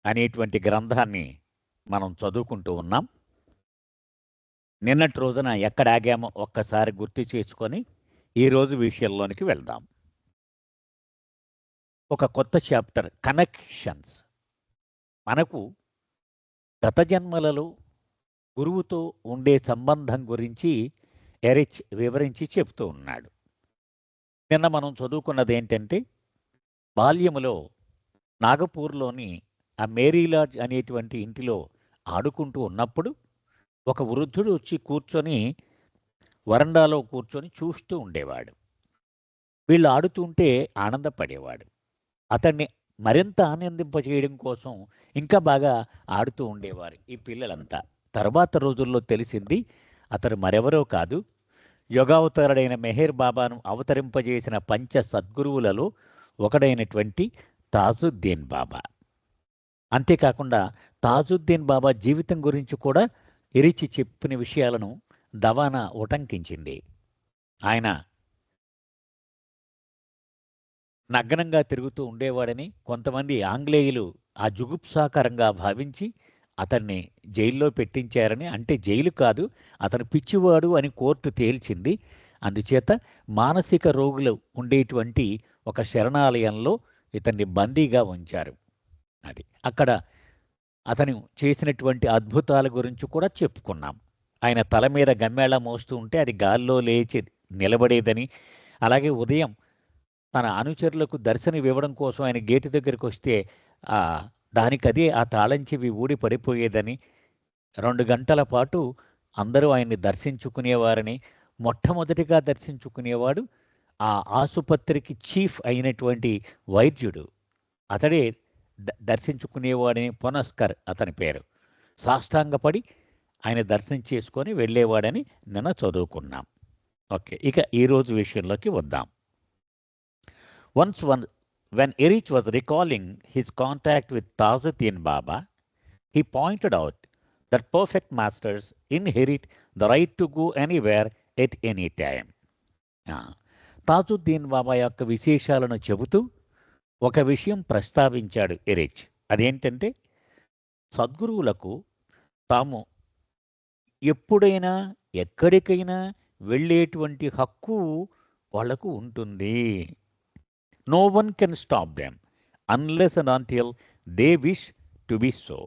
అనేటువంటి గ్రంథాన్ని మనం చదువుకుంటూ ఉన్నాం. నిన్నటి రోజున ఎక్కడ ఆగామో ఒక్కసారి గుర్తు చేసుకొని ఈరోజు విషయంలోనికి వెళ్దాం. ఒక కొత్త చాప్టర్ కనెక్షన్స్. మనకు గత జన్మలలో గురువుతో ఉండే సంబంధం గురించి ఎరిచ్ వివరించి చెప్తూ ఉన్నాడు. నిన్న మనం చదువుకున్నది ఏంటంటే, బాల్యములో నాగపూర్లోని ఆ మేరీలాడ్జ్ అనేటువంటి ఇంటిలో ఆడుకుంటూ ఉన్నప్పుడు ఒక వృద్ధుడు వచ్చి కూర్చొని వరండాలో కూర్చొని చూస్తూ ఉండేవాడు. వీళ్ళు ఆడుతుంటే ఆనందపడేవాడు. అతన్ని మరింత ఆనందింపజేయడం కోసం ఇంకా బాగా ఆడుతూ ఉండేవారు ఈ పిల్లలంతా. తర్వాత రోజుల్లో తెలిసింది అతను మరెవరో కాదు, యోగావతారుడైన మెహర్ బాబాను అవతరింపజేసిన పంచ సద్గురువులలో ఒకడైనటువంటి తాజుద్దీన్ బాబా. అంతేకాకుండా తాజుద్దీన్ బాబా జీవితం గురించి కూడా ఎరిచి చెప్పిన విషయాలను దవానా ఉటంకించింది. ఆయన నగ్నంగా తిరుగుతూ ఉండేవాడని కొంతమంది ఆంగ్లేయులు ఆ జుగుప్సాకరంగా భావించి అతన్ని జైల్లో పెట్టించారని, అంటే జైలు కాదు, అతను పిచ్చివాడు అని కోర్టు తేల్చింది. అందుచేత మానసిక రోగులు ఉండేటువంటి ఒక శరణాలయంలో ఇతన్ని బందీగా ఉంచారు. అది అక్కడ అతను చేసినటువంటి అద్భుతాల గురించి కూడా చెప్పుకున్నాం. ఆయన తల మీద గమ్మేళ మోస్తూ ఉంటే అది గాల్లో లేచి నిలబడేదని, అలాగే ఉదయం తన అనుచరులకు దర్శనం ఇవ్వడం కోసం ఆయన గేటు దగ్గరికి వస్తే దానికదే ఆ తాళం చెవి ఊడి పడిపోయేదని, 2 గంటల పాటు అందరూ ఆయన్ని దర్శించుకునేవారని, మొట్టమొదటిగా దర్శించుకునేవాడు ఆ ఆసుపత్రికి చీఫ్ అయినటువంటి వైద్యుడు. అతడే దర్శించుకునేవాడని, పునస్కర్ అతని పేరు. సాష్టాంగపడి ఆయన దర్శనం చేసుకొని వెళ్ళేవాడని నిన్న చదువుకున్నాం. ఓకే, ఇక ఈరోజు విషయంలోకి వద్దాం. When Erich was recalling his contact with Tajuddin Baba, he pointed out that perfect masters inherit the right to go anywhere at any time. Tajuddin బాబా యొక్క విశేషాలను చెబుతూ ఒక విషయం ప్రస్తావించాడు ఎరిచ్. అదేంటంటే, సద్గురువులకు తాము ఎప్పుడైనా ఎక్కడికైనా వెళ్ళేటువంటి హక్కు వాళ్లకు ఉంటుంది. No one can stop them unless and until they wish to be so.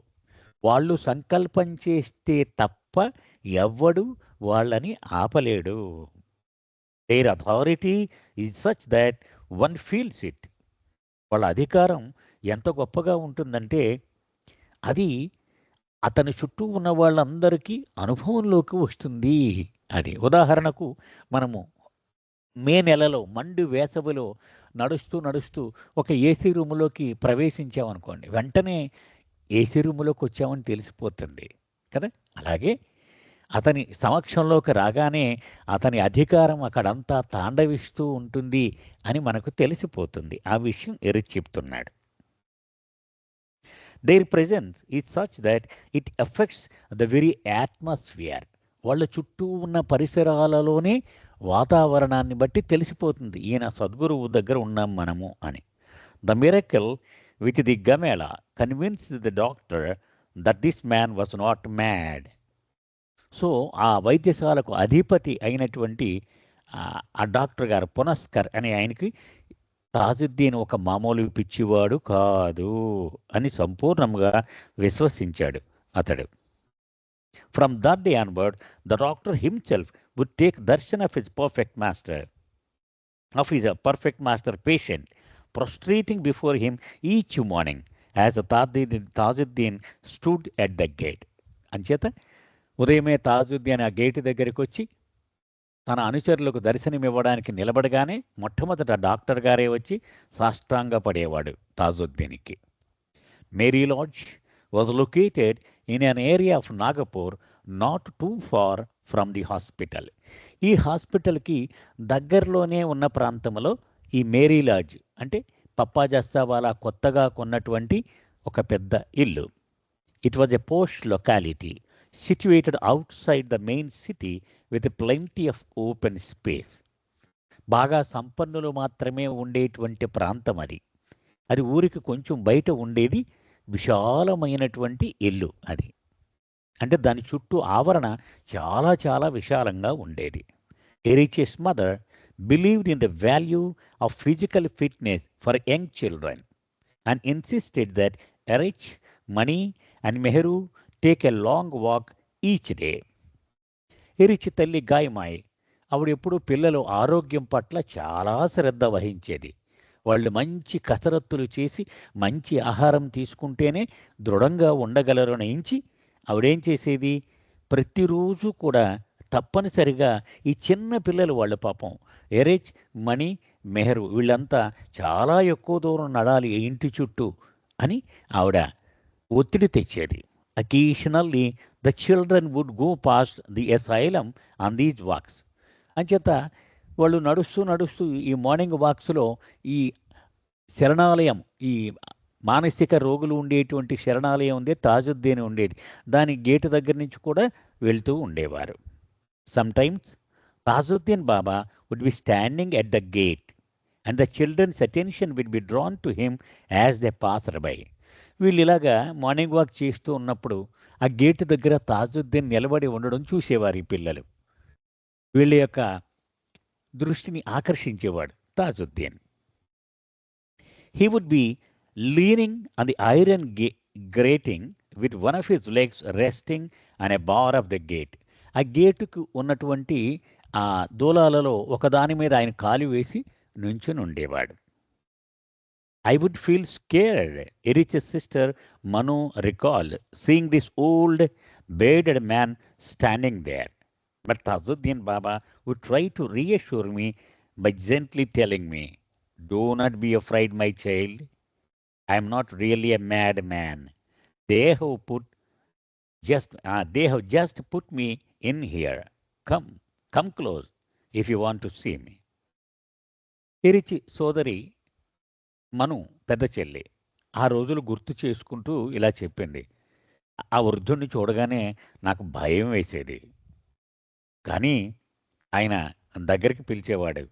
వాళ్ళు సంకల్పం చేస్తే తప్ప ఎవ్వడు వాళ్ళని ఆపలేడు. Their authority is such that one feels it. వాళ్ళ అధికారం ఎంత గొప్పగా ఉంటుందంటే అది అతని చుట్టూ ఉన్న వాళ్ళందరికీ అనుభవంలోకి వస్తుంది. అది ఉదాహరణకు మనము మే నెలలో మండు వేసవిలో నడుస్తూ ఒక ఏసీ రూములోకి ప్రవేశించామనుకోండి, వెంటనే ఏసీ రూములోకి వచ్చామని తెలిసిపోతుంది కదా. అలాగే అతని సమక్షంలోకి రాగానే అతని అధికారం అక్కడంతా తాండవిస్తూ ఉంటుంది అని మనకు తెలిసిపోతుంది. ఆ విషయం ఎరిచి చెప్తున్నాడు. Their presence is such that it affects the very atmosphere. వాళ్ళ చుట్టూ ఉన్న పరిసరాలలోనే వాతావరణాన్ని బట్టి తెలిసిపోతుంది ఈయన సద్గురువు దగ్గర ఉన్నాం మనము అని. ద మిరకల్ విత్ ది గమేళా convinced the doctor that this man was not mad. So ఆ వైద్యశాలకు అధిపతి అయినటువంటి ఆ డాక్టర్ గారు పునస్కర్ అనే ఆయనకి తాజుద్దీన్ ఒక మామూలు పిచ్చివాడు కాదు అని సంపూర్ణంగా విశ్వసించాడు అతడు. From that day onward, the doctor himself would take darshan of his perfect master patient, prostrating before him each morning as Tajuddin stood at the gate. అంచేత ఉదయమే తాజుద్దీన్ ఆ గేటు దగ్గరికి వచ్చి తన అనుచరులకు దర్శనం ఇవ్వడానికి నిలబడగానే మొట్టమొదట డాక్టర్ గారే వచ్చి సాష్టాంగపడేవాడు తాజుద్దీన్కి. Mary lodge was located in an area of Nagapur not too far from the hospital. ఈ హాస్పిటల్కి దగ్గరలోనే ఉన్న ప్రాంతంలో ఈ మేరీ లాడ్జ్ అంటే పప్పా జస్సావాలా కొత్తగా కొన్నటువంటి ఒక పెద్ద ఇల్లు. It was a post locality situated out side the main city with plenty of open space. బాగా సంపన్నులు మాత్రమే ఉండేటువంటి ప్రాంతం అది. అది ఊరికి కొంచెం బయట ఉండేది. విశాలమైనటువంటి ఇల్లు అది. అంటే దాని చుట్టూ ఆవరణ చాలా చాలా విశాలంగా ఉండేది. Erach's mother believed in the value of physical fitness for young children and insisted that Erich, Mani, and Mehru take a long walk each day. ఎరిచి తల్లి గాయమాయి ఆవిడెప్పుడు పిల్లలు ఆరోగ్యం పట్ల చాలా శ్రద్ధ వహించేది. వాళ్ళు మంచి కసరత్తులు చేసి మంచి ఆహారం తీసుకుంటేనే దృఢంగా ఉండగలరని ఎంచి ఆవిడేం చేసేది, ప్రతిరోజు కూడా తప్పనిసరిగా ఈ చిన్న పిల్లలు వాళ్ళు పాపం ఎరిచ్, మణి, మెహరు వీళ్ళంతా చాలా ఎక్కువ దూరం నడాలి ఇంటి చుట్టూ అని ఆవిడ ఒత్తిడి తెచ్చేది. Occasionally the children would go past the asylum on these walks. అంచేత వాళ్ళు నడుస్తూ నడుస్తూ ఈ మార్నింగ్ వాక్స్లో ఈ శరణాలయం, ఈ మానసిక రోగులు ఉండేటువంటి శరణాలయం ఉంది, తాజుద్దీన్ ఉండేది, దాని గేటు దగ్గర నుంచి కూడా వెళ్తూ ఉండేవారు. Sometimes Tajuddin Baba would be standing at the gate and the children's attention will be drawn to him as they passed by. వీళ్ళు ఇలాగా మార్నింగ్ వాక్ చేస్తూ ఉన్నప్పుడు ఆ గేటు దగ్గర తాజుద్దీన్ నిలబడి ఉండడం చూసేవారు ఈ పిల్లలు. వీళ్ళ యొక్క దృష్టిని ఆకర్షించేవాడు Tajuddin. He would be leaning on the iron grating with one of his legs resting on a bar of the gate. ఆ గేటుకు ఉన్నటువంటి ఆ దూలాలలో ఒకదాని మీద ఆయన కాలు వేసి నుంచుని ఉండేవాడు. I would feel scared, Erich's sister Manu recalled, seeing this old, bearded man standing there. But Tajuddin Baba would try to reassure me by gently telling me, "Do not be afraid, my child. I am not really a madman. They they have just put me in here. Come close if you want to see me." ఎరిచి సోదరి మను పెద్ద చెల్లి ఆ రోజులు గుర్తు చేసుకుంటూ ఇలా చెప్పింది. ఆ వృద్ధుణ్ణి చూడగానే నాకు భయం వేసేది, కానీ ఆయన దగ్గరికి పిలిచేవాడు.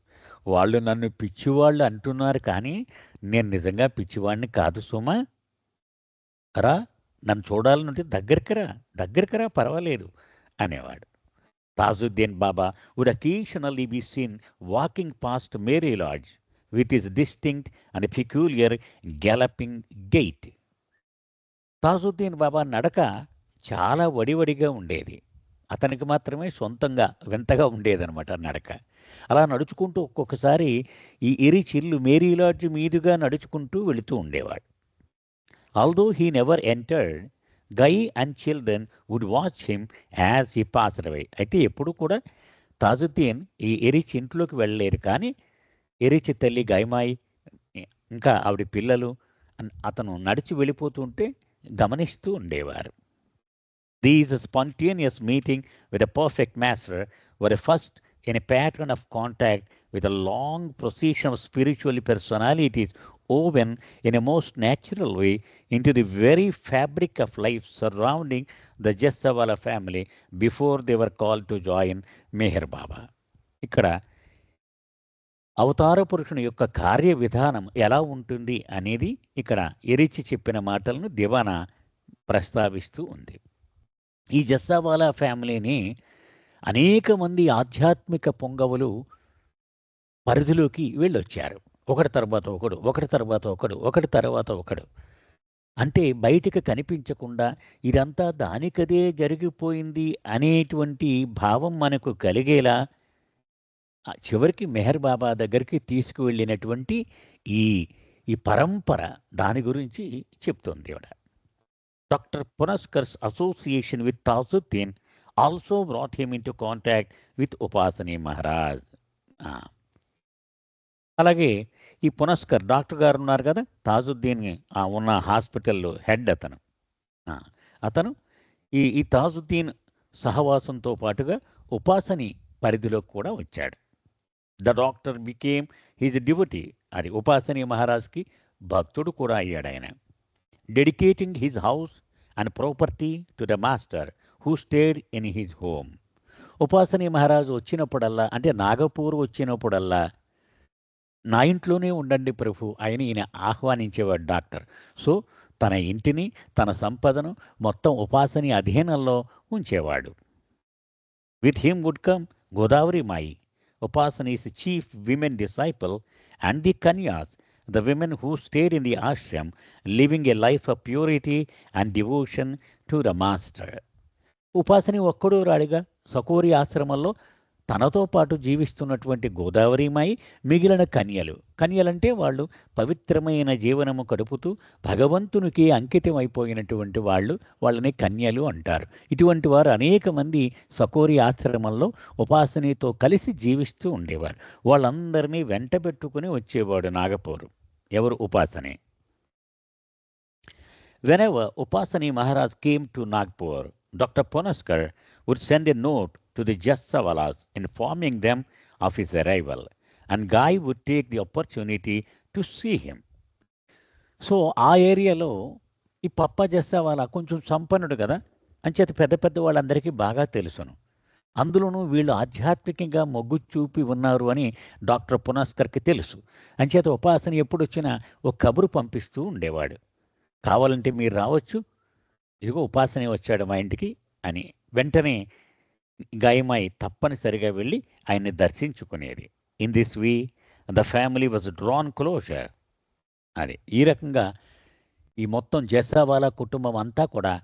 వాళ్ళు నన్ను పిచ్చివాళ్ళు అంటున్నారు, కానీ నేను నిజంగా పిచ్చివాడిని కాదు సుమా, రా, నన్ను చూడాలనుంటే దగ్గరికి రా, పర్వాలేదు అనేవాడు. Tajuddin Baba would occasionally be seen walking past Mary lodge with his distinct and peculiar galloping gait. తాజుద్దీన్ బాబా నడక చాలా వడివడిగా ఉండేది. అతనికి మాత్రమే సొంతంగా వింతగా ఉండేదనమాట నడక. అలా నడుచుకుంటూ ఒక్కొక్కసారి ఈ ఎరిచి ఇల్లు మేరీ లాడ్జ్ మీదుగా నడుచుకుంటూ వెళుతూ ఉండేవాడు. Although he never entered, Gai and children would watch him as he passed away. అయితే ఎప్పుడు కూడా తాజుద్దీన్ ఈ ఎరిచి ఇంట్లోకి వెళ్ళలేరు, కానీ ఎరిచి తల్లి గైమాయి ఇంకా ఆవిడ పిల్లలు అతను నడిచి వెళ్ళిపోతుంటే గమనిస్తూ ఉండేవారు. These spontaneous meeting with a perfect master were a first in a pattern of contact with a long procession of spiritual personalities woven in a most natural way into the very fabric of life surrounding the Jassawala family before they were called to join Meher Baba. ఇక్కడ అవతార పురుషుని యొక్క కార్య విధానం ఎలా ఉంటుంది అనేది ఇక్కడ ఎరిచి చెప్పిన మాటలను దివాన ప్రస్తావిస్తూ ఉంది. ఈ జస్సావాలా ఫ్యామిలీని అనేక మంది ఆధ్యాత్మిక పొంగవులు పరిధిలోకి వెళ్ళొచ్చారు. ఒకటి తర్వాత ఒకడు. అంటే బయటికి కనిపించకుండా ఇదంతా దానికదే జరిగిపోయింది అనేటువంటి భావం మనకు కలిగేలా చివరికి మెహర్ బాబా దగ్గరికి తీసుకువెళ్ళినటువంటి ఈ పరంపర దాని గురించి చెప్తోంది ఆవిడ. Doctor Punaskar's association with Tajuddin also brought him in to contact with Upasani Maharaj. అలాగే ఈ పునస్కర్ డాక్టర్ గారు ఉన్నారు కదా, తాజుద్దీన్ ఉన్న హాస్పిటల్లో హెడ్ అతను ఈ తాజుద్దీన్ సహవాసంతో పాటుగా ఉపాసనీ పరిధిలో కూడా వచ్చాడు. The doctor became his devotee. అది ఉపాసనీ మహారాజ్కి భక్తుడు కూడా అయ్యాడు ఆయన. Dedicating his house and property to the master who stayed in his home. Upasani Maharaj వచ్చినప్పుడల్లా, అంటే నాగపూర్ వచ్చినప్పుడల్లా, నా ఇంట్లోనే ఉండండి ప్రభు ఆయన ఈయన ఆహ్వానించేవాడు డాక్టర్. సో తన ఇంటిని, తన సంపదను మొత్తం ఉపాసని అధీనంలో ఉంచేవాడు. With him would come Godavari Mai, Upasani's chief women disciple, and the kanyas, the women who stayed in the ashram, living a life of purity and devotion to the master. ఉపాసని ఒక్కడు రాడిగా. సకోరి ఆశ్రమంలో తనతో పాటు జీవిస్తున్నటువంటి గోదావరిమాయి, మిగిలిన కన్యలు. కన్యలంటే వాళ్ళు పవిత్రమైన జీవనము గడుపుతూ భగవంతునికి అంకితమైపోయినటువంటి వాళ్ళు, వాళ్ళని కన్యలు అంటారు. ఇటువంటి వారు అనేక మంది సకోరి ఆశ్రమంలో ఉపాసనితో కలిసి జీవిస్తూ ఉండేవారు. వాళ్ళందరినీ వెంట పెట్టుకుని వచ్చేవాడు నాగపూరు. ఎవరు? ఉపాసని. Whenever Upasani Maharaj came to Nagpur, Dr. Ponaskar would send a note to the Jassavalas informing them of his arrival, and Guy would take the opportunity to see him. So ఆ ఏరియాలో ఈ పప్ప జస్సావాలా కొంచెం సంపన్నుడు కదా, అంచేత పెద్ద పెద్ద వాళ్ళందరికీ బాగా తెలుసును. అందులోనూ వీళ్ళు ఆధ్యాత్మికంగా మొగ్గు చూపి ఉన్నారు అని డాక్టర్ పునస్కర్కి తెలుసు. అంచేత ఉపాసన ఎప్పుడొచ్చినా ఒక కబురు పంపిస్తూ ఉండేవాడు. కావాలంటే మీరు రావచ్చు, ఇదిగో ఉపాసనే వచ్చాడు మా ఇంటికి అని. వెంటనే గాయమాయి తప్పనిసరిగా వెళ్ళి ఆయన్ని దర్శించుకునేది. In this way the family was drawn closer. అది ఈ రకంగా ఈ మొత్తం జస్సావాలా కుటుంబం అంతా కూడా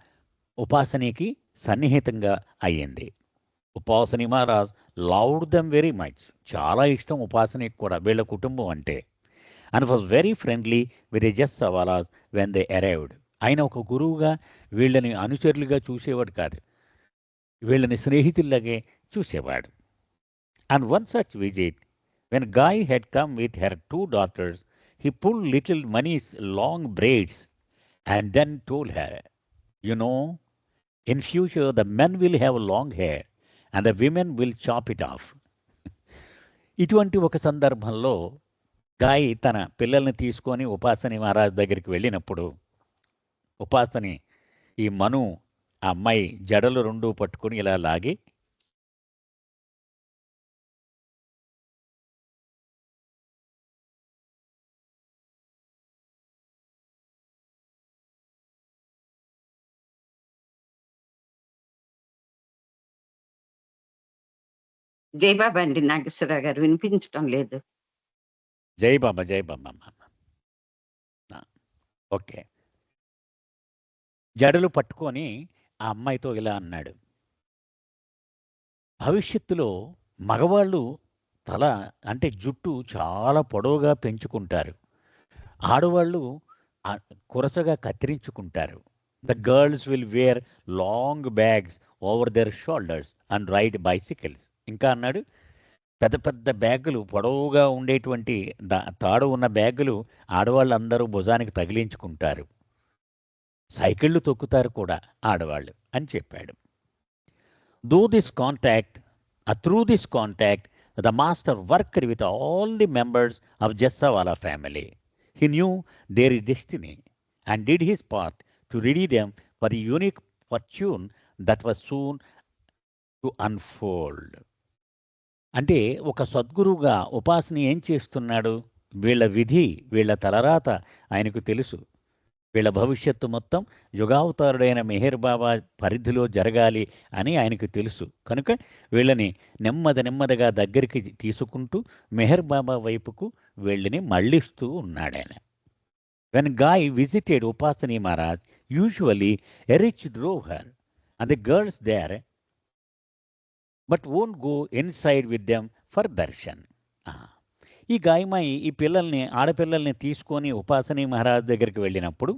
ఉపాసనకి సన్నిహితంగా అయ్యింది. Upasani Maharaj loved them very much. చాలా ఇష్టం ఉపాసనకి కూడా వీళ్ళ కుటుంబం అంటే. And was very friendly with the Jessawalas when they arrived. ఆయన ఒక గురువుగా వీళ్ళని అనుచరులుగా చూసేవాడు కాదు, వీళ్ళని స్నేహితుల్లాగే చూసేవాడు. And one such visit, when Gai had come with her 2 daughters, he pulled little Mani's long braids and then told her, you know, in future the men will have long hair and the women will chop it off. ఇటువంటి ఒక సందర్భంలో guy తన పిల్లల్ని తీసుకొని ఉపాసని మహారాజ్ దగ్గరికి వెళ్ళినప్పుడు, ఉపాసని ఈ మను ఆ అమ్మాయి జడలు 2 పట్టుకుని ఇలా లాగి, జయబాబా అండి నాగేశ్వరరావు గారు, వినిపించటం లేదు. జై బాబా జై బాబా. ఓకే. జడలు పట్టుకొని ఆ అమ్మాయితో ఇలా అన్నాడు, భవిష్యత్తులో మగవాళ్ళు తల అంటే జుట్టు చాలా పొడవుగా పెంచుకుంటారు, ఆడవాళ్ళు కురసగా కత్తిరించుకుంటారు. The girls will wear long bags over their shoulders and ride bicycles. ఇంకా అన్నాడు, పెద్ద పెద్ద బ్యాగులు, పొడవుగా ఉండేటువంటి తాడు ఉన్న బ్యాగులు ఆడవాళ్ళందరూ భుజానికి తగిలించుకుంటారు, సైకిళ్ళు తొక్కుతారు కూడా ఆడవాళ్ళు అని చెప్పాడు. Through this contact the master worked with all the members of Jessawala family. He knew there is destiny and did his part to ready them for the unique fortune that was soon to unfold. అంటే ఒక సద్గురువుగా ఉపాసని ఏం చేస్తున్నాడు? వీళ్ళ విధి, వీళ్ళ తలరాత ఆయనకు తెలుసు. వీళ్ళ భవిష్యత్తు మొత్తం యుగావతారుడైన మెహర్ బాబా పరిధిలో జరగాలి అని ఆయనకు తెలుసు. కనుక వీళ్ళని నెమ్మదిగా దగ్గరికి తీసుకుంటూ మెహర్ బాబా వైపుకు వీళ్ళని మళ్ళిస్తూ ఉన్నాడాయన. When Gai visited Upasani Maharaj, usually Erach drove her and the girls there but won't go inside with them for darshan. ఈ గాయమాయి ఈ ఆడపిల్లల్ని తీసుకొని ఉపాసని మహారాజ్ దగ్గరికి వెళ్ళినప్పుడు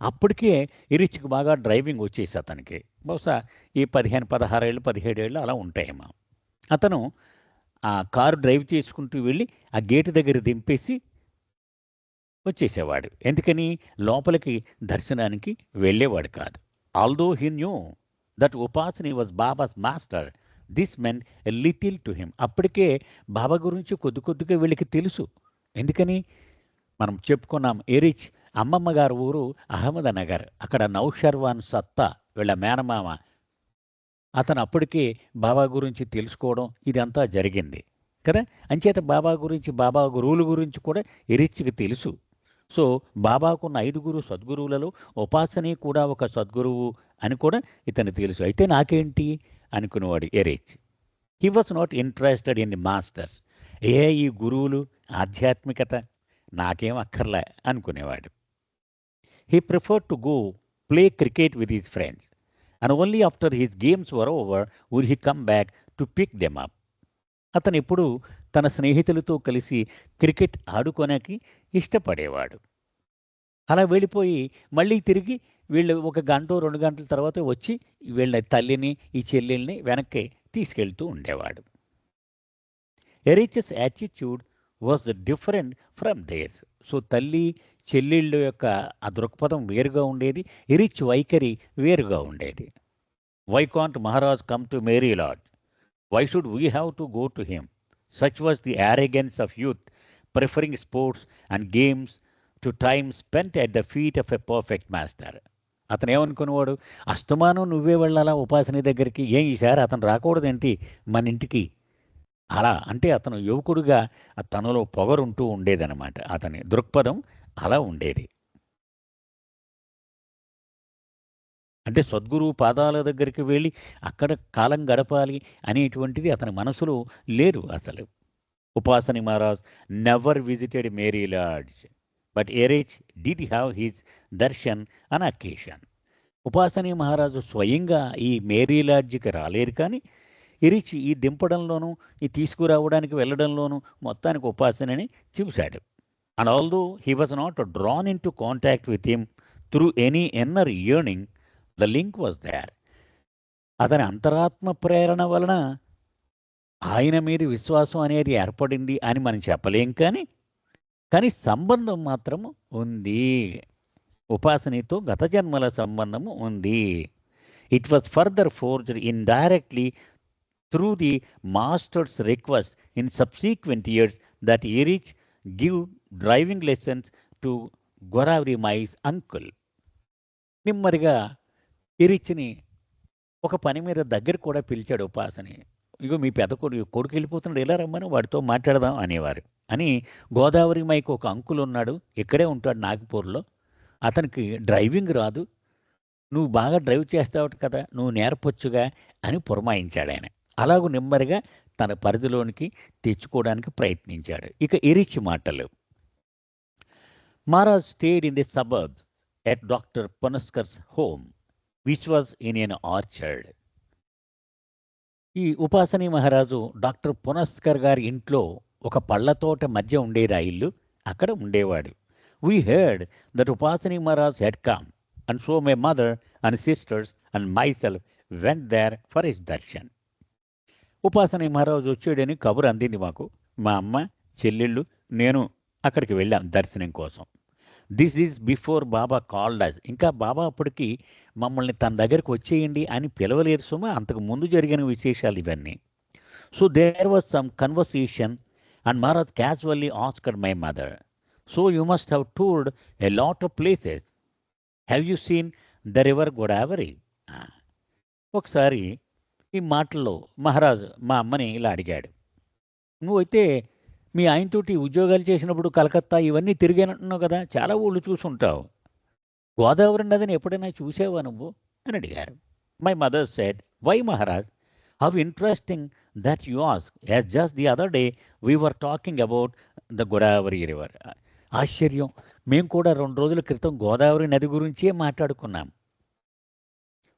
అప్పటికే ఇరిచ్కి బాగా డ్రైవింగ్ వచ్చేసి అతనికి బహుశా ఈ 15-16 ఏళ్ళు 17 ఏళ్ళు అలా ఉంటాయేమో. అతను ఆ కారు డ్రైవ్ చేసుకుంటూ వెళ్ళి ఆ గేటు దగ్గర దింపేసి వచ్చేసేవాడు. ఎందుకని? లోపలికి దర్శనానికి వెళ్ళేవాడు కాదు. Although he knew that ఉపాసని was babas master, this men a little to him. అప్పటికే బాబా గురించి కొద్దిగా వీళ్ళకి తెలుసు. ఎందుకని? మనం చెప్పుకున్నాం, ఎరిచ్ అమ్మమ్మ గారు ఊరు అహ్మదనగర్. అక్కడ నౌషర్వాన్ సత్తా వీళ్ళ మేనమామ, అతను అప్పటికే బాబా గురించి తెలుసుకోవడం ఇదంతా జరిగింది కదా. అంచేత బాబా గురించి, బాబా గురువుల గురించి కూడా ఎరిచ్కి తెలుసు. సో బాబాకున్న 5 సద్గురువులలో ఉపాసని కూడా ఒక సద్గురువు అని కూడా ఇతను తెలుసు. అయితే నాకేంటి అనుకునేవాడు Erach. He was not interested in the masters. ఈ గురువులు, ఆధ్యాత్మికత నాకేం అక్కర్లే అనుకునేవాడు. He preferred to go play cricket with his friends and only after his games were over would he come back to pick them up. అతను ఎప్పుడు తన స్నేహితులతో కలిసి క్రికెట్ ఆడుకోనకి ఇష్టపడేవాడు. అలా వెళ్ళిపోయి మళ్ళీ తిరిగి వీళ్ళు ఒక గంటో 2 గంటల తర్వాత వచ్చి వీళ్ళ తల్లిని, ఈ చెల్లెల్ని వెనక్కి తీసుకెళ్తూ ఉండేవాడు. Erach's attitude was different from theirs. So తల్లి, చెల్లెళ్ళ యొక్క ఆ దృక్పథం వేరుగా ఉండేది. ఎరిచ్ వైఖరి వేరుగా ఉండేది. Why can't Maharaj come to Mary lad? Why should we have to go to him? Such was the arrogance of youth, preferring sports and games to time spent at the feet of a perfect master. అతను ఏమనుకునేవాడు, అస్తమానం నువ్వే వెళ్ళాలా ఉపాసని దగ్గరికి, ఏం ఈసారి అతను రాకూడదేంటి మన ఇంటికి? అలా అంటే అతను యువకుడుగా తనలో పొగరుంటూ ఉండేదన్నమాట. అతని దృక్పథం అలా ఉండేది. అంటే సద్గురువు పాదాల దగ్గరికి వెళ్ళి అక్కడ కాలం గడపాలి అనేటువంటిది అతని మనసులో లేదు అసలు. Upasani Maharaj never visited Mary lodge, but Erach did have his darshan on occasion. Upasani Maharaj స్వయంగా ఈ మేరీ లాడ్జ్కి రాలేదు, కానీ ఎరిచ్ ఈ దింపడంలోనూ, ఈ తీసుకురావడానికి వెళ్ళడంలోనూ మొత్తానికి ఉపాసనని చూశాడు. And although he was not drawn in to contact with him through any inner yearning, the link was there. అతని అంతరాత్మ ప్రేరణ వలన ఆయన మీద విశ్వాసం అనేది ఏర్పడింది అని మనం చెప్పలేం, కానీ సంబంధం మాత్రము ఉంది. ఉపాసనతో గత జన్మల సంబంధము ఉంది. It was further forged indirectly through the master's request in subsequent years that Erich give driving lessons to Godavari Mai's uncle. నెమ్మదిగా ఎరిచ్ని ఒక పని మీద దగ్గర కూడా పిలిచాడు ఉపాసని. ఇగో మీ పెద్ద కొడుకు వెళ్ళిపోతున్నాడు, ఎలా రమ్మని వాడితో మాట్లాడదాం అనేవారు. అని గోదావరి మైకి ఒక అంకుల్ ఉన్నాడు, ఇక్కడే ఉంటాడు నాగపూర్లో, అతనికి డ్రైవింగ్ రాదు, నువ్వు బాగా డ్రైవ్ చేస్తావు కదా, నువ్వు నేర్పొచ్చుగా అని పురమాయించాడు ఆయన. అలాగూ నెమ్మదిగా తన పరిధిలోనికి తెచ్చుకోవడానికి ప్రయత్నించాడు. ఇక ఎరిచ్ మాటలు. Maharaj stayed in the suburbs at doctor Ponaskar's home which was in an orchard. ఈ ఉపాసని మహారాజు డాక్టర్ పునస్కర్ గారి ఇంట్లో ఒక పళ్ళ తోట మధ్య ఉండేది ఆ ఇల్లు, అక్కడ ఉండేవాడు. We heard that Upasani Maharaj had come and so my mother and sisters and myself went there for his darshan. Upasani Maharaj వచ్చాడని కబురు అందింది మాకు. మా అమ్మ, చెల్లెళ్ళు, నేను అక్కడికి వెళ్ళాం దర్శనం కోసం. This is before Baba called us. ఇంకా బాబా అప్పటికి మమ్మల్ని తన దగ్గరికి వచ్చేయండి అని పిలవలేదు సుమ, అంతకు ముందు జరిగిన విశేషాలు ఇవన్నీ. So there was some conversation and Maharaj casually asked my mother, so you must have toured a lot of places, have you seen the river Godavari? ఒకసారి ఈ మాటల్లో మహారాజు మా అమ్మని ఇలా అడిగాడు, నువ్వైతే మీ ఆయనతోటి ఉద్యోగాలు చేసినప్పుడు కలకత్తా ఇవన్నీ తిరిగానంటున్నావు కదా, చాలా ఊళ్ళు చూసుంటావు, గోదావరి నదిని ఎప్పుడైనా చూసావా నువ్వు అని అడిగారు. My mother said, why Maharaj, how interesting that you ask, as just the other day we were talking about the Godavari river. ఆశ్చర్యం, మేము కూడా 2 రోజుల క్రితం గోదావరి నది గురించే మాట్లాడుకున్నాం.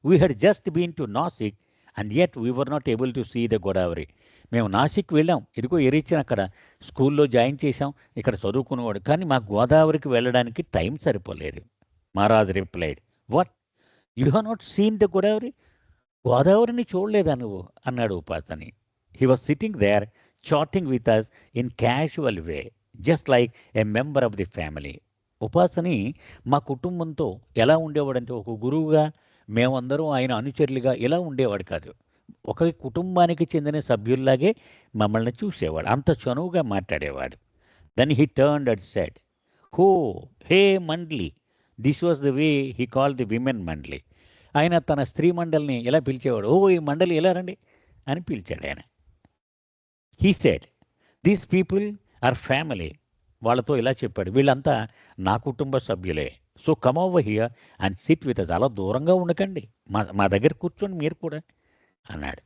We had just been to Nasik and yet we were not able to see the Godavari. మేము నాసిక్ వెళ్ళాం, ఇదిగో ఎరిచిన అక్కడ స్కూల్లో జాయిన్ చేశాం, ఇక్కడ చదువుకునేవాడు, కానీ మాకు గోదావరికి వెళ్ళడానికి టైం సరిపోలేదు. Maharaj replied, what, you have not seen the Godavari? గోదావరిని చూడలేదా నువ్వు అన్నాడు Upasani. He was sitting there chatting with us in casual way, just like a member of the family. Upasani మా కుటుంబంతో ఎలా ఉండేవాడంటే ఒక గురువుగా, మేమందరం ఆయన అనుచరులుగా ఇలా ఉండేవాడు కాదు, ఒక కుటుంబానికి చెందిన సభ్యుల్లాగే మమ్మల్ని చూసేవాడు, అంత చనువుగా మాట్లాడేవాడు. Then he turned and said, ho hey mandali. This was the way he called the women mandali. ఆయన తన స్త్రీ మండలిని ఎలా పిలిచేవాడు, ఓ ఈ మండలి ఎలా రండి అని పిలిచాడు ఆయన. He said, these people are family, వాళ్ళతో ఇలా చెప్పాడు, వీళ్ళంతా నా కుటుంబ సభ్యులే. So come over here and sit with us. అలా దూరంగా ఉండకండి, మా మా దగ్గర కూర్చోండి మీరు కూడా అన్నాడు.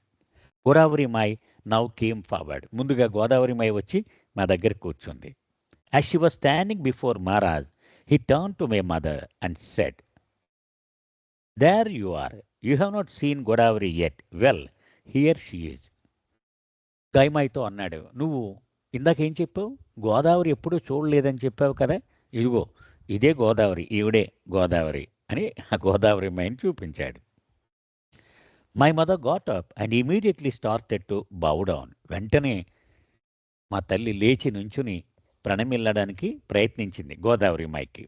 గోదావరి మాయ్ నౌ కేమ్ ఫార్వర్డ్. ముందుగా గోదావరి మాయ్ వచ్చి మా దగ్గర కూర్చుంది. As she was standing before Maharaj, he turn to my mother and said, there you are, you have not seen Godavari yet. Well, here she is. గైమాయితో అన్నాడు, నువ్వు ఇందాకేం చెప్పావు, గోదావరి ఎప్పుడూ చూడలేదని చెప్పావు కదా, ఇదిగో ఇదే గోదావరి, ఈవిడే గోదావరి అని ఆ గోదావరి మైని చూపించాడు. My mother got up and immediately started to bow down. వెంటనే మా తల్లి లేచి నుంచుని ప్రణమిల్లడానికి ప్రయత్నించింది గోదావరి మైకి.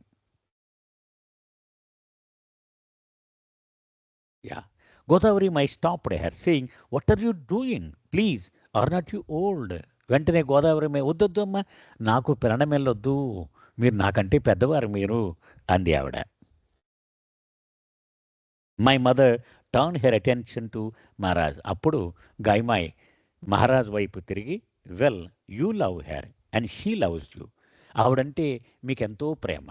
Yeah, Godavari Mai stopped her saying, what are you doing, please, are not you old. వెంటనే గోదావరి మై, వద్దొద్దు అమ్మా, నాకు ప్రణమెల్లొద్దు, మీరు నాకంటే పెద్దవారు మీరు అంది ఆవిడ. My mother turn her attention to Maharaj. అప్పుడు గైమాయ్ మహారాజ్ వైపు తిరిగి, well, you love her and she loves you. ఆవిడంటే మీకెంతో ప్రేమ,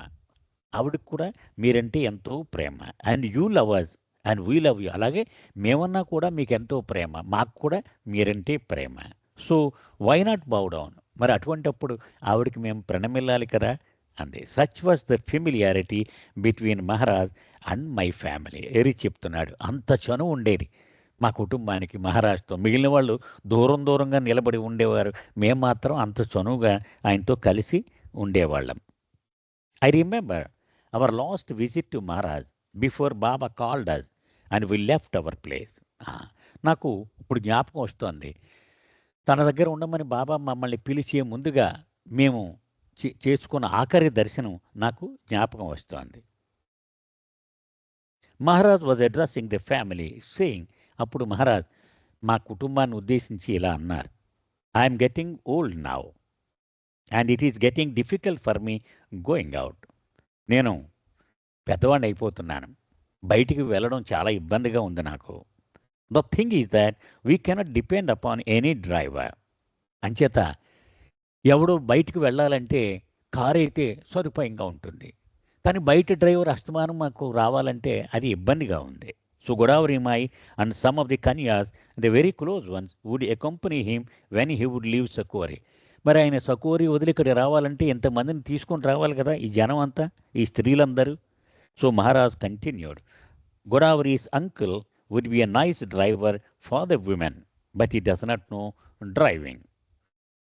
ఆవిడకి కూడా మీరంటే ఎంతో ప్రేమ. And you love us and we love you. అలాగే మేమన్నా కూడా మీకెంతో ప్రేమ, మాకు కూడా మీరంటే ప్రేమ. So why not bow down. మరి అటువంటప్పుడు ఆవిడకి మేము ప్రణమిల్లాలి కదా అంది. Such was the familiarity between Maharaj and my family. ఎరి చెప్తున్నాడు, అంత చనువు ఉండేది మా కుటుంబానికి మహారాజ్తో. మిగిలిన వాళ్ళు దూరం దూరంగా నిలబడి ఉండేవారు, మేము మాత్రం అంత చనువుగా ఆయనతో కలిసి ఉండేవాళ్ళం. I remember our last visit to Maharaj before Baba called us and we left our place. నాకు ఇప్పుడు జ్ఞాపకం వస్తోంది, తన దగ్గర ఉండమని బాబా మమ్మల్ని పిలిచే ముందుగా మేము చేసుకున్న ఆఖరి దర్శనం నాకు జ్ఞాపకం వస్తోంది. Maharaj was addressing the family saying, అప్పుడు మహారాజ్ మా కుటుంబాన్ని ఉద్దేశించి ఇలా అన్నారు, I'm getting old now and it is getting difficult for me going out. నేను పెద్దవాడిని అయిపోతున్నాను, బయటికి వెళ్ళడం చాలా ఇబ్బందిగా ఉంది నాకు. The thing is that we cannot depend upon any driver. అంచేత ఎవడో బయటికి వెళ్ళాలంటే కారు అయితే సదుపాయంగా ఉంటుంది, కానీ బయట డ్రైవర్ అస్తమానం మాకు రావాలంటే అది ఇబ్బందిగా ఉంది. So Godavari Mai and some of the kanyas, the very close ones, would accompany him when he would leave Sakori. మరి ఆయన సకోరి వదిలి ఇక్కడ రావాలంటే ఎంతమందిని తీసుకొని రావాలి కదా, ఈ జనం అంతా, ఈ స్త్రీలందరూ. So Maharaj continued, Godavari's uncle would be a nice driver for the women but he does not know driving.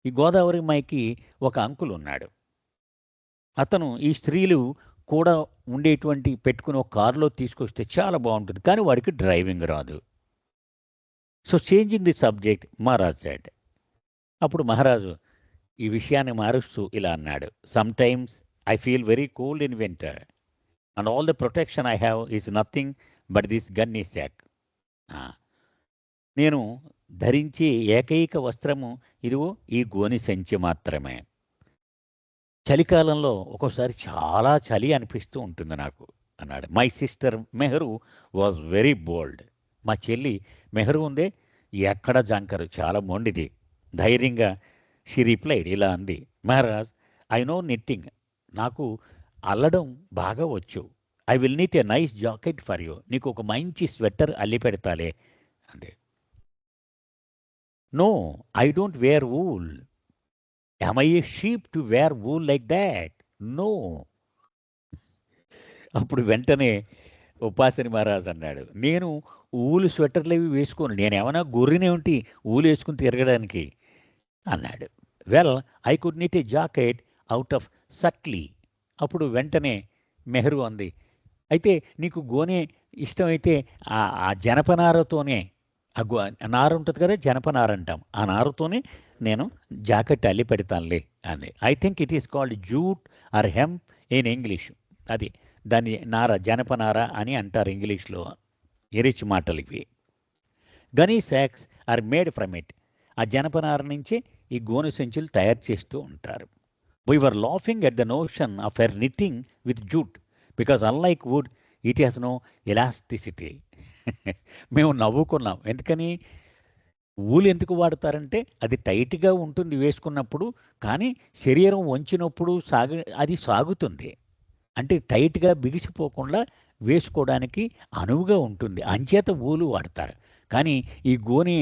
ఈ గోదావరి మాయకి ఒక అంకుల్ ఉన్నాడు, అతను ఈ స్త్రీలు కూడా ఉండేటువంటి పెట్టుకుని ఒక కారులో తీసుకొస్తే చాలా బాగుంటుంది, కానీ వాడికి డ్రైవింగ్ రాదు. So changing the subject Maharaj said. అప్పుడు మహారాజు ఈ విషయాన్ని మారుస్తూ ఇలా అన్నాడు, some times I feel very cold in winter and all the protection I have is nothing but this gun ఈ శాక్. నేను ధరించే ఏకైక వస్త్రము ఇదిగో ఈ గోని సంచి మాత్రమే. చలికాలంలో ఒక్కోసారి చాలా చలి అనిపిస్తూ ఉంటుంది నాకు అన్నాడు. My sister Mehar was very bold. మా చెల్లి మెహరు ఉందే, ఎక్కడ జంకరు, చాలా మొండిది. ధైర్యంగా షీ రిప్లైడ్, ఇలా అంది, మహారాజ్ ఐ నో నిట్టింగ్, నాకు అల్లడం బాగా వచ్చు. I will knit a nice jacket for you, నీకు ఒక మంచి స్వెటర్ అల్లి పెడతాలే అంది. No, I don't wear wool. Am I a sheep to wear wool like that? No. అప్పుడు వెంటనే ఉపాసని మహారాజ్ అన్నాడు, నేను ఊలు స్వెటర్లు అవి వేసుకోను, నేనేమన్నా గొర్రెనే ఉంటి ఊలు వేసుకుని తిరగడానికి అన్నాడు. Well, I could knit a jacket out of sutli. అప్పుడు వెంటనే మెహరు అంది, అయితే నీకు గోనె ఇష్టమైతే ఆ జనపనారతోనే, ఆ నార ఉంటుంది కదా, జనపనార అంటాం, ఆ నారతోనే నేను జాకెట్ అల్లి పెడతానులే అంది. I think it is called jute or hemp in English. అది దాన్ని నార, జనపనార అని అంటారు ఇంగ్లీష్లో. ఎరిచ్ మాటలు ఇవి. Gunny sacks are made from it. ఆ జనపనార నుంచే ఈ గోనె సంచులు తయారు చేస్తూ ఉంటారు. We were laughing at the notion of er knitting with jute because unlike wool it has no elasticity. మేము నవ్వుకున్నాం, ఎందుకని ఊలు ఎందుకు వాడతారంటే అది టైట్‌గా ఉంటుంది వేసుకున్నప్పుడు. కానీ శరీరం వంచినప్పుడు అది సాగుతుంది. అంటే టైట్‌గా బిగిసిపోకుండా వేసుకోవడానికి అనువుగా ఉంటుంది. అంచేత ఊలు వాడతారు. కానీ ఈ గోని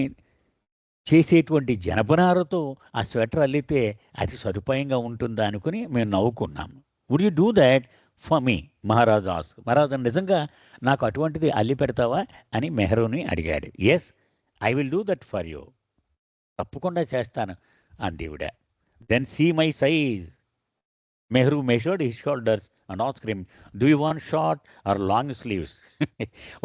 చేసేటువంటి జనపనారతో ఆ స్వెటర్ అల్లితే అది సదుపాయంగా ఉంటుందా అనుకుని మేము నవ్వుకున్నాము. Would you do that for me? Maharaj asked. మహారాజు నిజంగా నాకు అటువంటిది అల్లి పెడతావా అని మెహరుని అడిగాడు. Yes, I will do that for you. తప్పకుండా చేస్తాను అందీవిడ. Then see my size. Mehru measured his shoulders and asked him, do you want short or long sleeves?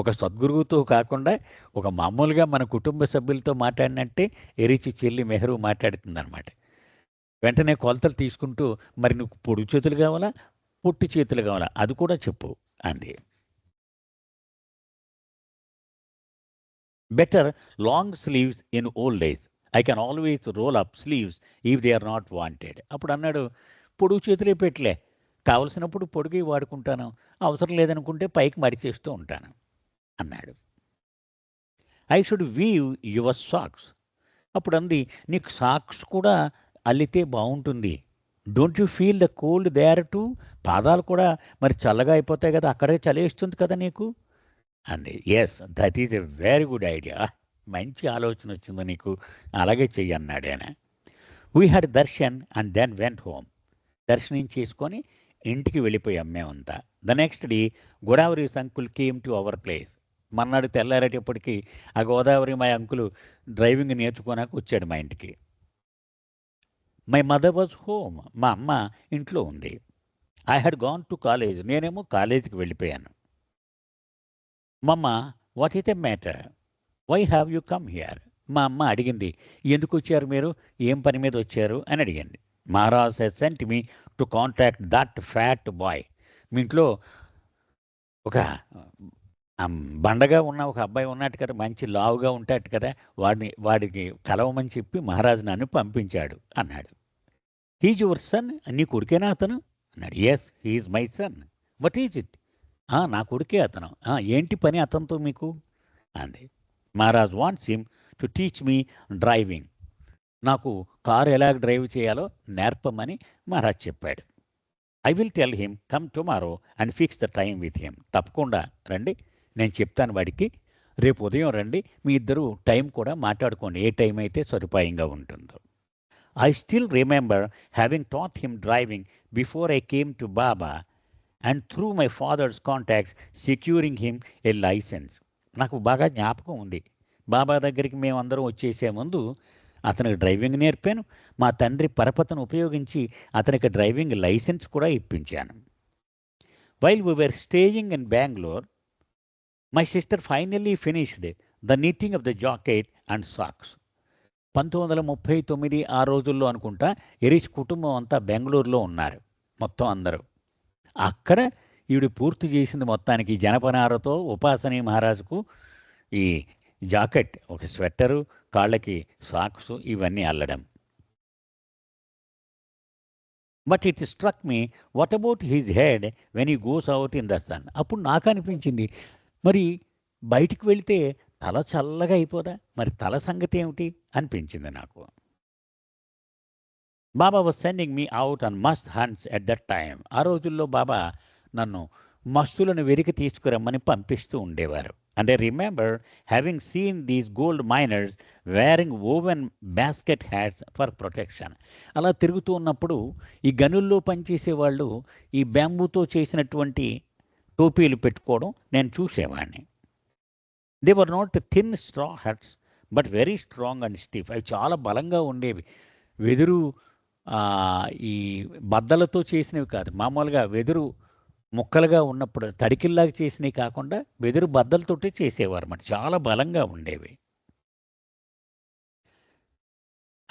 ఒక సద్గురువుతో కాకుండా ఒక మామూలుగా మన కుటుంబ సభ్యులతో మాట్లాడినట్టే ఎరిచి చెల్లి మెహ్రూ మాట్లాడుతుందనమాట. వెంటనే కొలతలు తీసుకుంటూ, మరి నీకు పొడుగు చేతులు కావాలా? పొట్టి చేతులు కావాలా? అది కూడా చెప్పు అంది. Better long sleeves in old age. I can always roll up sleeves if they are not wanted. అప్పుడు అన్నాడు, పొడుగు చేతులే పెట్లే. కావలసినప్పుడు పొడుగు వాడుకుంటాను. అవసరం లేదనుకుంటే పైకి మడిచేస్తూ ఉంటాను అన్నాడు. I should weave your socks. అప్పుడు అంది, నీకు సాక్స్ కూడా అల్లితే బాగుంటుంది. Don't you feel the cold there too? పాదాలు కూడా మరి చల్లగా అయిపోతాయి కదా, అక్కడే చలేస్తుంది కదా నీకు అంది. Yes, that is a very good idea. మంచి ఆలోచన వచ్చింది నీకు, అలాగే చెయ్యి అన్నాడు ఆయన. We had darshan and then went home. దర్శనం చేసుకొని ఇంటికి వెళ్ళిపోయాం మేమంతా. The next day Godavari's uncle came to our place. మర్నాడు తెల్లారేటప్పటికి ఆ గోదావరి మా అంకులు డ్రైవింగ్ నేర్చుకోనాక వచ్చాడు మా ఇంటికి. My mother was home. మా అమ్మ ఇంట్లో ఉంది. I had gone to college. నేనేమో కాలేజీకి వెళ్ళిపోయాను. Mamma, what is the matter? Why have you come here? మా అమ్మ అడిగింది, ఎందుకు వచ్చారు మీరు, ఏం పని మీద వచ్చారు అని అడిగింది. Maharaj has sent me to contact that fat boy. మీ ఇంట్లో ఒక బండగా ఉన్న ఒక అబ్బాయి ఉన్నట్టు కదా, మంచి లావుగా ఉంటాడు కదా, వాడికి కలవమని చెప్పి మహారాజు నన్ను పంపించాడు అన్నాడు. He's your son? నీ కొడుకేనా అతను అన్నాడు. Yes, he is my son. What is it? నా కొడుకే అతను. ఏంటి పని అతనితో మీకు అంది. Maharaj wants him to teach me driving. నాకు కారు ఎలా డ్రైవ్ చేయాలో నేర్పమని మహారాజ్ చెప్పాడు. I will tell him come tomorrow and fix the time with him. తప్పకుండా రండి, నేను చెప్తాను వాడికి. రేపు ఉదయం రండి, మీ ఇద్దరు టైం కూడా మాట్లాడుకోండి, ఏ టైం అయితే సదుపాయంగా ఉంటుందో. I still remember having taught him driving before I came to Baba and through my father's contacts securing him a licence. నాకు బాగా జ్ఞాపకం ఉంది. బాబా దగ్గరికి మేమందరం వచ్చేసే ముందు అతనికి డ్రైవింగ్ నేర్పాను. మా తండ్రి పరపతను ఉపయోగించి అతనికి డ్రైవింగ్ లైసెన్స్ కూడా ఇప్పించాను. While we were staying in Bengaluru, my sister finally finished the knitting of the jacket and socks. 1939 ఆ రోజుల్లో అనుకుంటా. ఎరీష్ కుటుంబం అంతా బెంగళూరులో ఉన్నారు, మొత్తం అందరూ. అక్కడ ఈవిడ పూర్తి చేసింది మొత్తానికి జనపనారతో ఉపాసనీ మహారాజుకు ఈ జాకెట్, ఒక స్వెట్టరు, కాళ్ళకి సాక్స్ ఇవన్నీ అల్లడం. But it struck me, what about his head when he goes out in the sun? అప్పుడు నాకు అనిపించింది, మరి బయటికి వెళితే తల చల్లగా అయిపోదా, మరి తల సంగతి ఏమిటి అనిపించింది నాకు. Baba was sending me out on mast hunts at that time. ఆ రోజుల్లో బాబా నన్ను మస్తులను వెరికి తీసుకురమ్మని పంపిస్తూ ఉండేవారు. And I remember having seen these gold miners wearing woven basket hats for protection. అలా తిరుగుతూ ఉన్నప్పుడు ఈ గనుల్లో పనిచేసే వాళ్ళు ఈ బ్యాంబూతో చేసినటువంటి టోపీలు పెట్టుకోవడం నేను చూసేవాడిని. They were not thin straw hats but very strong and stiff. అవి చాలా బలంగా ఉండేవి. వెదురు ఈ బద్దలతో చేసినవి కాదు, మామూలుగా వెదురు ముక్కలుగా ఉన్నప్పుడు తడికిల్లాగా చేసినవి కాకుండా వెదురు బద్దలతోటి చేసేవారు అన్నమాట. చాలా బలంగా ఉండేవి.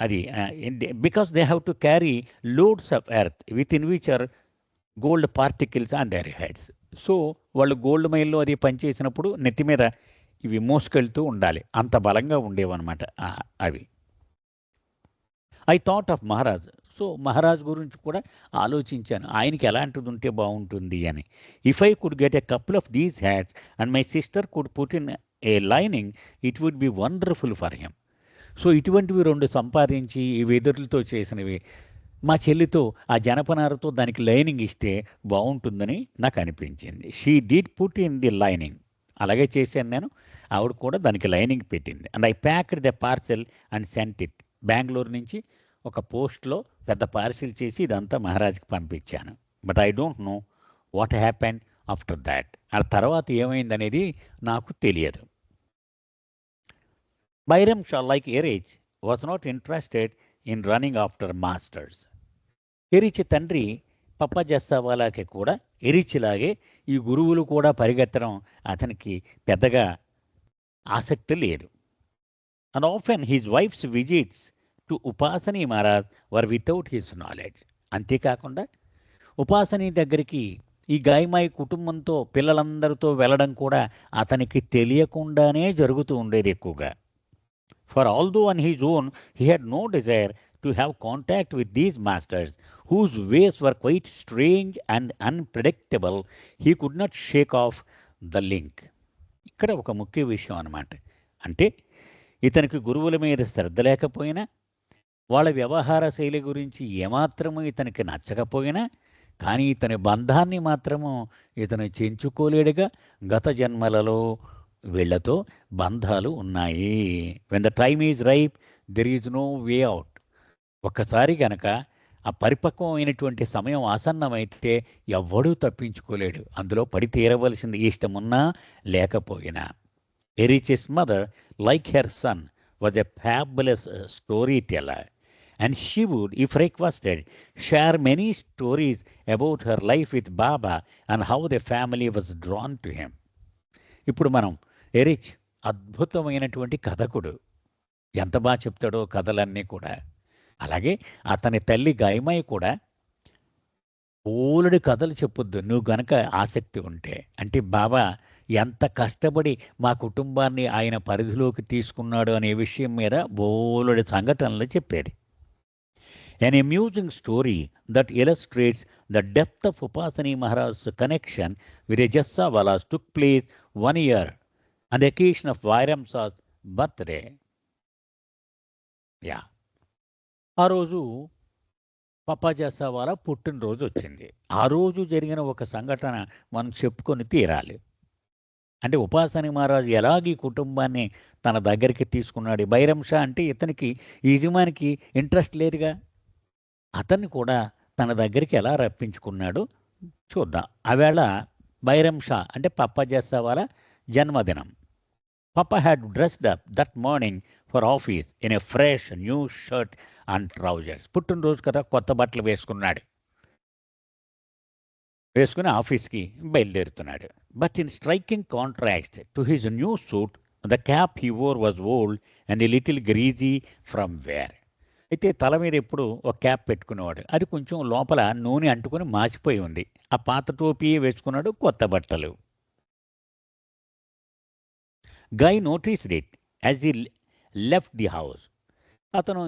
అది because they have to carry loads of earth with in which are gold particles on their heads. So వాళ్ళు గోల్డ్ మైల్లో అది పనిచేసినప్పుడు నెత్తి మీద ఇవి మోసుకెళ్తూ ఉండాలి, అంత బలంగా ఉండేవన్నమాట అవి. I thought of Maharaj. So Maharaj గురించి కూడా ఆలోచించాను, ఆయనకి ఎలాంటిది ఉంటే బాగుంటుంది అని. If I could get a couple of these hats and my sister could put in a lining, it would be wonderful for him. So ఇటువంటివి 2 సంపాదించి ఈ వెదురులతో చేసినవి మా చెల్లితో ఆ జనపనారతో దానికి లైనింగ్ ఇస్తే బావుంటుందని నాకు అనిపించింది. She did put in the lining. అలాగే చేశాను నేను. ఆవిడ కూడా దానికి లైనింగ్ పెట్టింది. And I packed the parcel and cent it. Bengaluru నుంచి ఒక పోస్ట్‌లో పెద్ద పార్సిల్ చేసి ఇదంతా మహారాజ్‌కి పంపించాను. But I don't know what happened after thought. ఆ తర్వాత ఏమైందనేది నాకు తెలియదు. Bairam Shah like Erich was not interested in running after masters. Erich తండ్రి పప్పా జస్సావాలాకి కూడా ఎరిచ్‌లాగే ఈ గురువులు కూడా పరిగెత్తడం అతనికి పెద్దగా ఆసక్తి లేదు. And often his wife's visits to Upasani Maharaj were without his knowledge. అంతేకాకుండా ఉపాసనీ దగ్గరికి ఈ గాయమాయి కుటుంబంతో పిల్లలందరితో వెళ్ళడం కూడా అతనికి తెలియకుండానే జరుగుతూ ఉండేది ఎక్కువగా. For although on his own he had no desire to have contact with these masters whose ways were quite strange and unpredictable, he could not shake off the link. ఇక్కడ ఒక ముఖ్య విషయం అన్నమాట. అంటే ఇతనికి గురువుల మీద శ్రద్ధ లేకపోయినా, వాళ్ళ వ్యవహార శైలి గురించి ఏమాత్రము ఇతనికి నచ్చకపోయినా, కానీ ఇతని బంధాన్ని మాత్రము ఇతను చెంచుకోలేడుగా. గత జన్మలలో వీళ్ళతో బంధాలు ఉన్నాయి. When the time is ripe there is no way out. ఒక్కసారి గనక ఆ పరిపక్వమైనటువంటి సమయం ఆసన్నమైతే ఎవ్వడూ తప్పించుకోలేడు. అందులో పడి తీరవలసింది ఇష్టమున్నా లేకపోయినా. Erach's mother, like her son, was a fabulous story teller. And she would, if requested, share many stories about her life with Baba and how the family was drawn to him. ఇప్పుడు మనం ఎరిచ్ అద్భుతమైనటువంటి కథకుడు. ఎంత బాగా చెప్తాడో కథలన్నీ కూడా. అలాగే అతని తల్లి గాయమాయి కూడా బోలెడు కథలు చెప్పొద్దు నువ్వు గనక ఆసక్తి ఉంటే. అంటే బాబా ఎంత కష్టపడి మా కుటుంబాన్ని ఆయన పరిధిలోకి తీసుకున్నాడు అనే విషయం మీద బోలెడు సంఘటనలు చెప్పేది. An amusing story that illustrates the depth of Upasani Maharaj's connection with the Jassavalas took place one year on the occasion of Bairam Shah's birthday. Yeah. ఆ రోజు పప్పా జస్సావాలా పుట్టినరోజు వచ్చింది. ఆ రోజు జరిగిన ఒక సంఘటన మనం చెప్పుకొని తీరాలి. అంటే ఉపాసని మహారాజు ఎలాగ ఈ కుటుంబాన్ని తన దగ్గరికి తీసుకున్నాడు. బైరం షా అంటే ఇతనికి ఈ యజమానికి ఇంట్రెస్ట్ లేదుగా. అతన్ని కూడా తన దగ్గరికి ఎలా రప్పించుకున్నాడు చూద్దాం. ఆవేళ బైరం షా అంటే పప్పా జస్సావాలా జన్మదినం. Pappa had dressed up that morning for office in a fresh new shirt and trousers. పుట్టినరోజు కదా, కొత్త బట్టలు వేసుకున్నాడు. వేసుకుని ఆఫీస్కి బయలుదేరుతున్నాడు. But in striking contrast to his new suit the cap he wore was old and a little greasy from wear. అయితే తల మీద ఎప్పుడు ఒక క్యాప్ పెట్టుకునేవాడు. అది కొంచెం లోపల నూనె అంటుకొని మాసిపోయి ఉంది. ఆ పాత టోపీ వేసుకున్నాడు, కొత్త బట్టలు. Gai noticed it as he left the house. అతను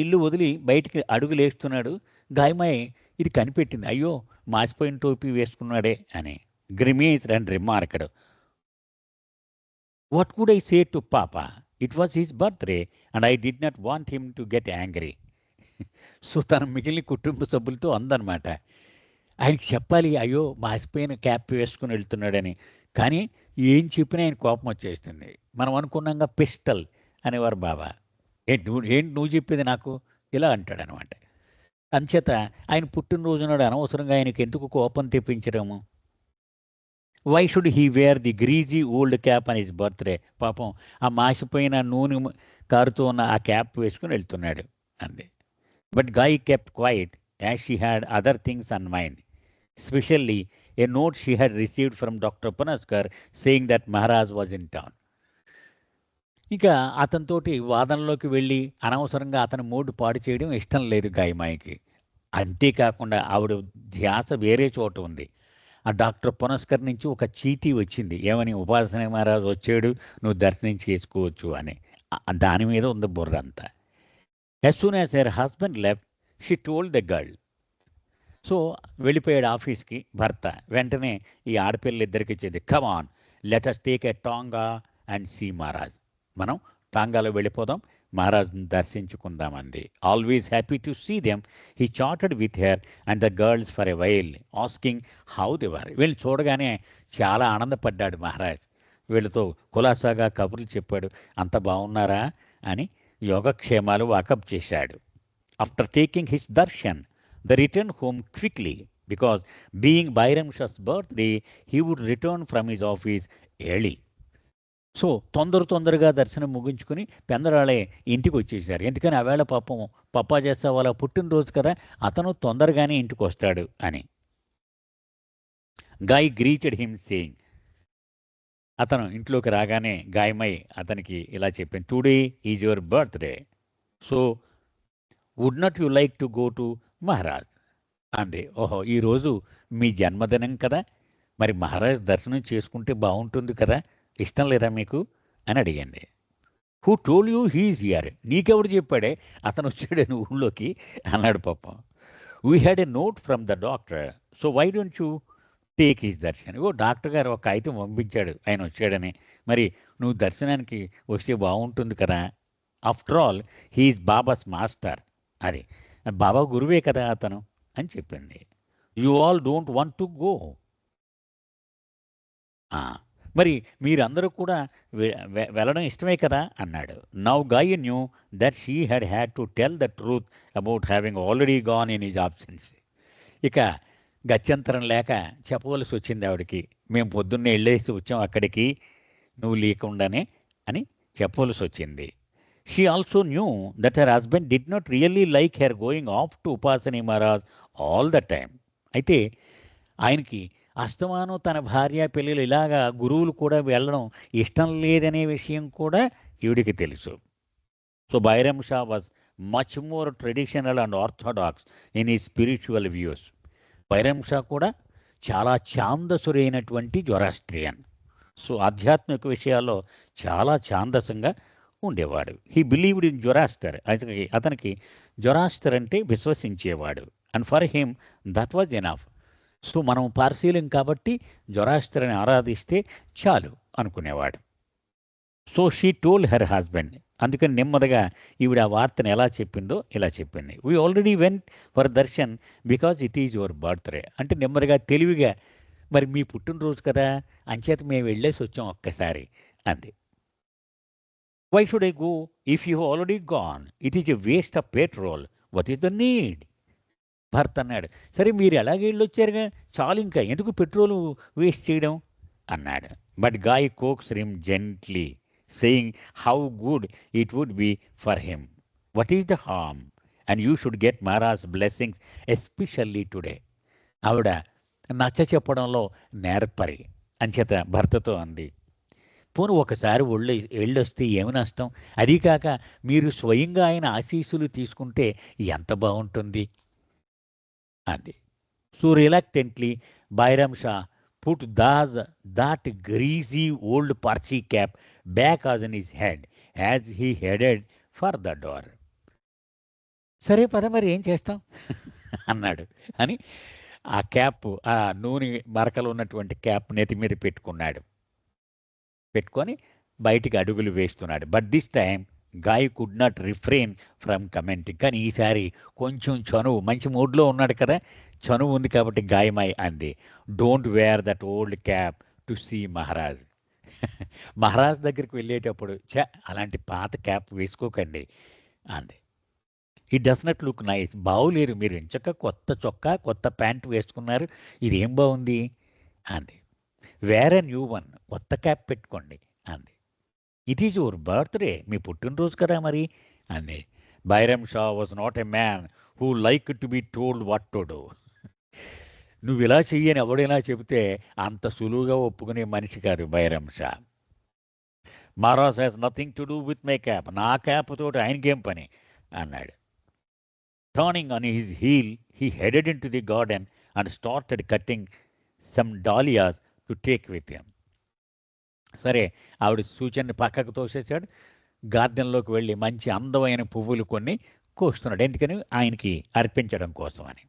ఇల్లు వదిలి బయటికి అడుగులేస్తున్నాడు. గాయమాయి ఇది కనిపెట్టింది. అయ్యో మాసిపోయిన టోపీ వేసుకున్నాడే అని. Grimaced and remarked, what could I say to papa? It was his birthday and I did not want him to get angry. So తన మిగిలిన కుటుంబ సభ్యులతో అందనమాట. ఆయనకి చెప్పాలి, అయ్యో మాసిపోయిన క్యాప్ వేసుకుని వెళ్తున్నాడని. కానీ ఏం చెప్పినా ఆయన కోపం వచ్చేస్తుంది. మనం అనుకున్నాగా పిస్టల్ అనేవారు బాబా. ఏంటి నువ్వు చెప్పేది నాకు ఇలా అంటాడనమాట. అంచేత ఆయన పుట్టినరోజు నాడు అనవసరంగా ఆయనకి ఎందుకు కోపం తెప్పించడము? Why should he wear the greasy old cap అని హిస్ బర్త్డే? పాపం ఆ మాసిపోయిన నూనె కారుతూ ఉన్న ఆ క్యాప్ వేసుకుని వెళ్తున్నాడు అంది. But Gai kept quiet as she had other things on mind, specially a note she had received from doctor Punaskar saying that Maharaj was in town. ఇక అతనితోటి వాదనలోకి వెళ్ళి అనవసరంగా అతని మూడు పాడు చేయడం ఇష్టం లేదు గాయమాయికి. అంతేకాకుండా ఆవిడ ధ్యాస వేరే చోట ఉంది. ఆ డాక్టర్ పునస్కర్ నుంచి ఒక చీటీ వచ్చింది. ఏమని? ఉపాసన మహారాజు వచ్చాడు, నువ్వు దర్శనం చేసుకోవచ్చు అని. దాని మీద ఉంది బుర్ర అంతా. As soon as her husband left she told the girl. So వెళ్ళిపోయాడు ఆఫీస్కి భర్త. వెంటనే ఈ ఆడపిల్లలిద్దరికి ఇచ్చేది, come on let us take a tonga and see Maharaj. మనం టాంగాలో వెళ్ళిపోదాం, మహారాజుని దర్శించుకుందామంది. Always happy to see them. He chatted with her and the girls for a while asking how they were. వీళ్ళు చూడగానే చాలా ఆనందపడ్డాడు మహారాజ్. వీళ్ళతో కులాసాగా కబుర్లు చెప్పాడు. అంత బాగున్నారా అని యోగక్షేమాలు వాకప్ చేశాడు. After taking his darshan the return home quickly because being Bairam Shah's birthday he would return from his office early. So తొందరగా దర్శనం ముగించుకుని పెందరాళే ఇంటికి వచ్చేసారు. ఎందుకని ఆవేళ పాపం పప్పా చేస్తా వాళ్ళ పుట్టినరోజు కదా, అతను తొందరగానే ఇంటికి వస్తాడు అని. గాయ్ గ్రీటెడ్ హిమ్ సేయింగ్, అతను ఇంట్లోకి రాగానే గాయమై అతనికి ఇలా చెప్పాను, today is your birthday, so would not you like to go to Maharaj అంది. ఓహో, ఈరోజు మీ జన్మదినం కదా, మరి మహారాజ్ దర్శనం చేసుకుంటే బాగుంటుంది కదా, ఇష్టం లేదా మీకు అని అడిగింది. Who told you he's here, నీకెవడు చెప్పాడే అతను వచ్చాడని ఊళ్ళోకి అన్నాడు పాపం. We had a note from the doctor, so why don't you take his darshan. ఓ డాక్టర్ గారు ఒక కాగితం పంపించాడు ఆయన వచ్చాడని, మరి నువ్వు దర్శనానికి వస్తే బాగుంటుంది కదా. After all he is Baba's master, అది బాబా గురువే కదా అతను అని చెప్పింది. You all don't want to go. మరి మీరందరూ కూడా వెళ్ళడం ఇష్టమే కదా అన్నాడు. Now Gai knew that she had to tell the truth about having already gone in his absence. ఇక గత్యంతరం లేక చెప్పవలసి వచ్చింది ఆవిడకి, మేము పొద్దున్నే వెళ్ళేసి వచ్చాం అక్కడికి నువ్వు లేకుండానే అని చెప్పవలసి వచ్చింది. She also knew that her husband did not really like her going off to Upasani Maharaj all the time. అయితే ఆయనకి అస్తమానం తన భార్య పిల్లలు ఇలాగా గురువులు కూడా వెళ్ళడం ఇష్టం లేదనే విషయం కూడా ఈవిడికి తెలుసు. So Bairam Shah was much more traditional and orthodox in ఈ స్పిరిచువల్ వ్యూస్. బైరమ్ షా కూడా చాలా ఛాందసురైనటువంటి జొరాస్ట్రియన్. సో ఆధ్యాత్మిక విషయాల్లో చాలా ఛాందసంగా ఉండేవాడు. హీ బిలీవ్డ్ ఇన్ జొరాస్టర్, అతనికి జొరాస్టర్ అంటే విశ్వసించేవాడు. And for him that was enough. So మనం పార్సీలం కాబట్టి జొరాస్టర్ని ఆరాధిస్తే చాలు అనుకునేవాడు. So she told her husband, అందుకని నెమ్మదిగా ఈవిడ ఆ వార్తను ఎలా చెప్పిందో ఇలా చెప్పింది. We already went for darshan because it is your birthday, అంటే నెమ్మదిగా తెలివిగా, మరి మీ పుట్టినరోజు కదా అంచేత మేము వెళ్ళేసి వచ్చాం ఒక్కసారి అంది. Why should I go if you already gone, it is a waste of petrol, what is the need. భర్త అన్నాడు, సరే మీరు ఎలాగ వెళ్ళొచ్చారుగా, చాలు ఇంకా ఎందుకు పెట్రోల్ వేస్ట్ చేయడం అన్నాడు. But Gai coaxes him gently saying how good it would be for him, what is the harm, and you should get Maharaj blessings especially today. ఆవిడ నచ్చ చెప్పడంలో నేర్పరి అంచేత భర్తతో అంది, పోను ఒకసారి వెళ్ళొస్తే ఏమి నష్టం, అదీ కాక మీరు స్వయంగా ఆయన ఆశీస్సులు తీసుకుంటే ఎంత బాగుంటుంది అంది. So reluctantly Bairam Shah put that greasy old parchi cap back on his head as he headed for the door. సరే పద మరి ఏం చేస్తాం అన్నాడు అని ఆ క్యాప్, ఆ నూనె మరకలు ఉన్నటువంటి క్యాప్ నెత్తి మీద పెట్టుకొని బయటికి అడుగులు వేస్తున్నాడు. But this time guy could not refrain from commenting. కానీ ఈసారి కొంచెం చనువు, మంచి మూడ్లో ఉన్నాడు కదా, చనువు ఉంది కాబట్టి గాయమై అంది, don't wear that old cap to see Maharaj. Maharaj దగ్గరికి వెళ్ళేటప్పుడు అలాంటి పాత క్యాప్ వేసుకోకండి అంది. It does not look nice, బాగులేరు మీరు, ఎంచక్క కొత్త చొక్కా కొత్త ప్యాంట్ వేసుకున్నారు, ఇదేం బాగుంది అంది. వేరే న్యూ వన్, కొత్త క్యాప్ పెట్టుకోండి అంది. ఇట్ ఈజ్ యువర్ బర్త్డే, మీ పుట్టినరోజు కదా మరి అంది. Bairam Shah was not a man who like to be told what to do. నువ్వు ఇలా చెయ్యని ఎవడైనా చెబితే అంత సులువుగా ఒప్పుకునే మనిషి కాదు Bairam Shah. Maharaj has nothing to do with my cap, నా క్యాప్ తోటి ఆయనకేం పని అన్నాడు. Turning on his heel he headed in to the garden and started cutting some dahlias to take with him. సరే ఆవిడ సూచనని పక్కకు తోసేసాడు, గార్డెన్లోకి వెళ్ళి మంచి అందమైన పువ్వులు కొన్ని కోస్తున్నాడు, ఎందుకని ఆయనకి అర్పించడం కోసం అని.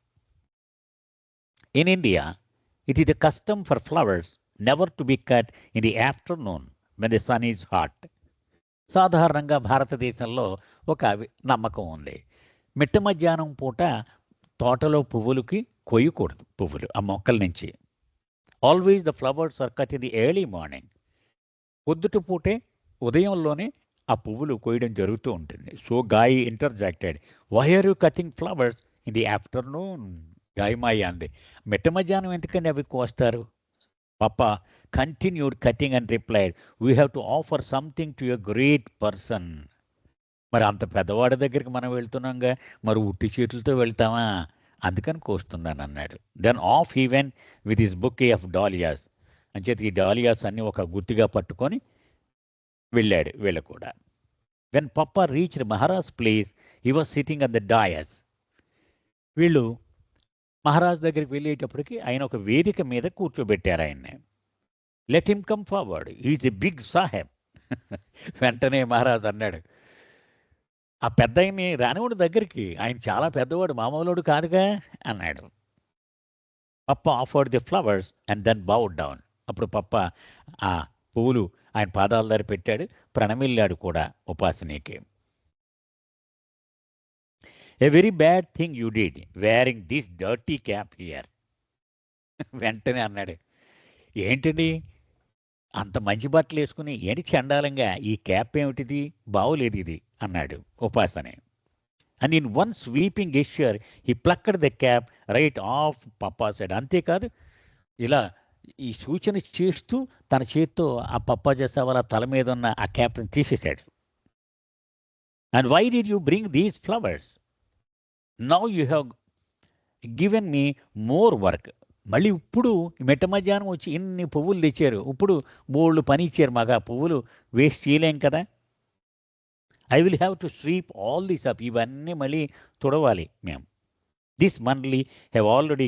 In India it is the custom for flowers never to be cut in the afternoon when the sun is hot. సాధారణంగా భారతదేశంలో ఒక నమ్మకం ఉంది. మిట్ట మధ్యాహ్నం పూట తోటలో పువ్వులకి కొయ్యకూడదు పువ్వులు ఆ మొక్కల నుంచి. Always the flowers are cut in the early morning. పొద్దుట పూటే ఉదయంలోనే ఆ పువ్వులు కొయ్యడం జరుగుతూ ఉంటుంది. So Gai interjected, why are you cutting flowers in the afternoon? Gaimai అంది. మిట్ట మధ్యాహ్నం ఎందుకండి అవి కోస్తారు? Papa continued cutting and replied, we have to offer something to a great person. మరి అంత పెద్దవాడి దగ్గరికి మనం వెళ్తున్నాంగా, మరి ఉట్టి చేతులతో వెళ్తామా? అందుకని కోస్తున్నాను అన్నాడు. Then off he went with his bouquet of dahlias. అంచేత ఈ డాలియాస్ అన్ని ఒక గుత్తిగా పట్టుకొని వెళ్ళాడు వీళ్ళు కూడా. వెన్ పప్ప reached Maharaj place, he was sitting at the dais. వీళ్ళు మహారాజ్ దగ్గరికి వెళ్ళేటప్పటికి ఆయన ఒక వేదిక మీద కూర్చోబెట్టారు ఆయన్ని. Let him come forward, is a big sahib. వెంటనే మహారాజ్ అన్నాడు, ఆ పెద్ద ఆయన్ని రానివాడు దగ్గరికి, ఆయన చాలా పెద్దవాడు, మామూలుడు కాదుగా అన్నాడు. Pappa offered the flowers and then bowed down. అప్పుడు పప్ప ఆ పువ్వులు ఆయన పాదాల దగ్గర పెట్టాడు, ప్రణమిల్లాడు కూడా ఉపాసనీకి. A very bad thing you did wearing this dirty cap here. వెంటనే అన్నాడు, ఏంటండి అంత మంచి బట్టలు వేసుకుని ఏంటి చండాలంగా, ఈ క్యాప్ ఏమిటిది, బాగోలేదు ఇది అన్నాడు ఉపాసనే. And in one sweeping gesture he plucked the cap right off papa side. అంతేకాదు, ఇలా ఈ సూచన చేస్తూ తన చేత్తో ఆ పప్పా చేసా వాళ్ళ తల మీద ఉన్న ఆ క్యాప్ని తీసేశాడు. And why did you bring these flowers? Now you have given me more work. మళ్ళీ ఇప్పుడు మిట్ట మధ్యాహ్నం వచ్చి ఇన్ని పువ్వులు తెచ్చారు, ఇప్పుడు బోళ్ళు పని ఇచ్చారు మాకు, ఆ పువ్వులు వేస్ట్ చేయలేం కదా. I will have to sweep all these up. ఇవన్నీ మళ్ళీ తుడవాలి మేము. This mandali have already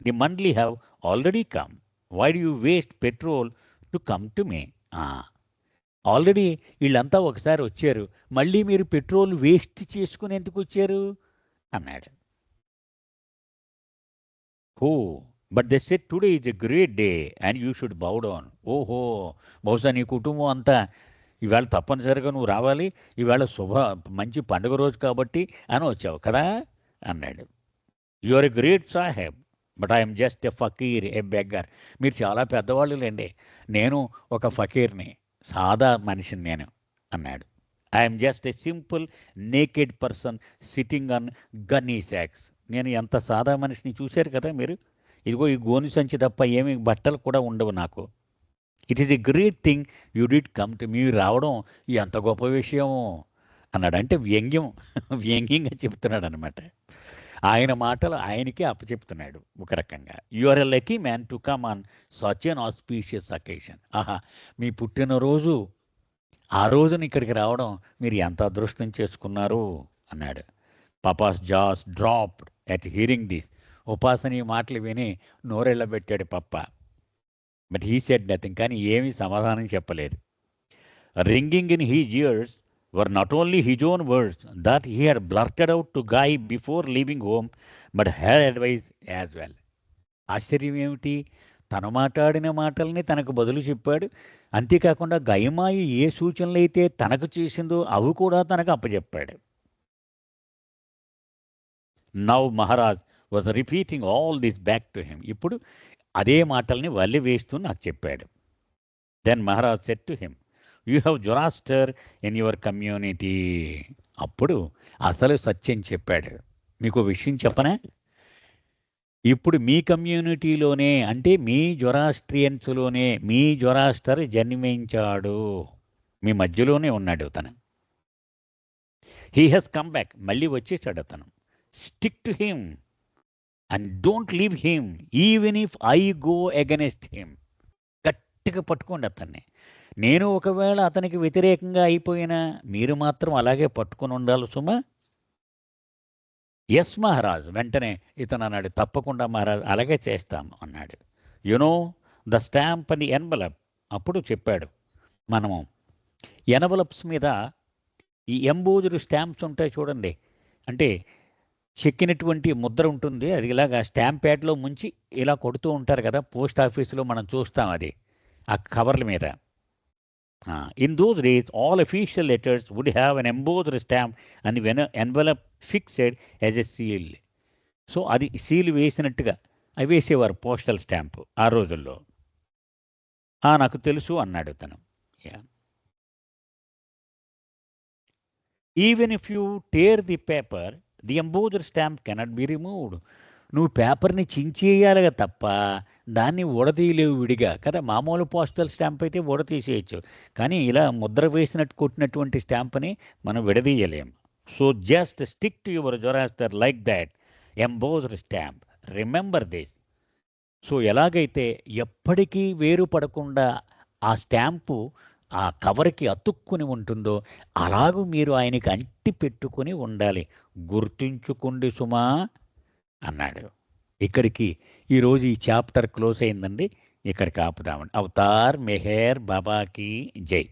the mandali have already come. Why do you waste petrol to come to me? Already వీళ్ళంతా ఒకసారి వచ్చారు, మళ్ళీ మీరు పెట్రోల్ వేస్ట్ చేసుకుని ఎందుకు వచ్చారు అన్నాడు. Oh but they said today is a great day and you should bow down. ఓహో, బహుశా నీ కుటుంబం అంతా ఈవేళ తప్పనిసరిగా నువ్వు రావాలి, ఈవేళ మంచి పండుగ రోజు కాబట్టి అని వచ్చావు కదా అన్నాడు. You are a great sahib but I'm just a fakir, a beggar. మీరు చాలా పెద్దవాళ్ళు లేండి, నేను ఒక ఫకీర్ని, సాదా మనిషిని నేను అన్నాడు. I'm just a simple naked person sitting on gunny sacks. నేను ఎంత సాదా మనిషిని చూశారు కదా మీరు, ఇదిగో ఈ గోను సంచి తప్ప ఏమి బట్టలు కూడా ఉండవు నాకు. It is a great thing you did come to. మీరు రావడం ఎంత గొప్ప విషయం అన్నాడు. అంటే వ్యంగ్యంగా చెప్తున్నాడు అనమాట. ఆయన మాటలు ఆయనకే అప్పచెప్తున్నాడు ఒక రకంగా. You are a lucky man to come on such an auspicious occasion. ఆహా, మీ పుట్టినరోజు ఆ రోజున ఇక్కడికి రావడం మీరు ఎంత అదృష్టం చేసుకున్నారు అన్నాడు. Papa's jaws dropped at hearing this. Upasni మాటలు విని నోరెళ్ళబెట్టాడు papa. But he said nothing. కానీ ఏమీ సమాధానం చెప్పలేదు. Ringing in his ears were not only his own words that he had blurted out to Guy before leaving home, but her advice as well. ఆశ్చర్యం ఏమిటి, తను మాట్లాడిన మాటల్ని తనకు బదులు చెప్పాడు. అంతేకాకుండా గయమాయి ఏ సూచనలు అయితే తనకు చేసిందో అవి కూడా తనకు అప్పచెప్పాడు. Now Maharaj was repeating all this back to him. ఇప్పుడు అదే మాటల్ని వల్లి వేస్తూ నాకు చెప్పాడు. Then Maharaj said to him, you have Zoroaster in your community. అప్పుడు అసలు సత్యం చెప్పాడు. మీకు విషయం చెప్పనా, ఇప్పుడు మీ కమ్యూనిటీలోనే, అంటే మీ జొరాస్ట్రియన్స్లోనే మీ జొరాస్టర్ జన్మించాడు, మీ మధ్యలోనే ఉన్నాడు తను. హీ హ్యాస్ కమ్ బ్యాక్, మళ్ళీ వచ్చేసాడు అతను. Stick to him and don't leave him even if I go against him. గట్టిగా పట్టుకోండి అతన్ని. నేను ఒకవేళ అతనికి వ్యతిరేకంగా అయిపోయినా మీరు మాత్రం అలాగే పట్టుకొని ఉండాలి సుమా. ఎస్ మహారాజ్. వెంటనే ఇతను అన్నాడు, తప్పకుండా మహారాజ్, అలాగే చేస్తాం అన్నాడు. You know the stamp and the envelope. అప్పుడు చెప్పాడు, మనము ఎన్వలప్స్ మీద ఈ ఎంబోజుడు స్టాంప్స్ ఉంటాయి చూడండి, అంటే చెక్కినటువంటి ముద్ర ఉంటుంది, అది ఇలాగా స్టాంప్ ప్యాడ్లో ముంచి ఇలా కొడుతూ ఉంటారు కదా, పోస్ట్ ఆఫీసులో మనం చూస్తాం అది ఆ కవర్ల మీద. In those days, all official letters would have an embossed stamp and envelope fixed as a seal. So అది సీల్ వేసినట్టుగా అవి వేసేవారు పోస్టల్ స్టాంపు ఆ రోజుల్లో. నాకు తెలుసు అన్నాడు తను. Yeah. Even if you tear the paper, the embosser stamp cannot be removed. నువ్వు పేపర్ని చించేయాలిగా తప్ప దాన్ని ఊడతీయలేవు విడిగా కదా. మామూలు పోస్టల్ స్టాంప్ అయితే ఊడతీసేయచ్చు, కానీ ఇలా ముద్ర వేసినట్టు కొట్టినటువంటి స్టాంప్ని మనం విడదీయలేం. So just stick to your Zoroaster like that embossed stamp. Remember this. So ఎలాగైతే ఎప్పటికీ వేరుపడకుండా ఆ స్టాంపు ఆ కవర్కి అతుక్కుని ఉంటుందో అలాగూ మీరు ఆయనకి అంటి పెట్టుకొని ఉండాలి. గుర్తుంచుకోండి సుమా అన్నాడు. ఇక్కడికి ఈరోజు ఈ చాప్టర్ క్లోజ్ అయిందండి. ఇక్కడికి ఆపుదామండి. అవతార్ మెహర్ బాబాకి జై.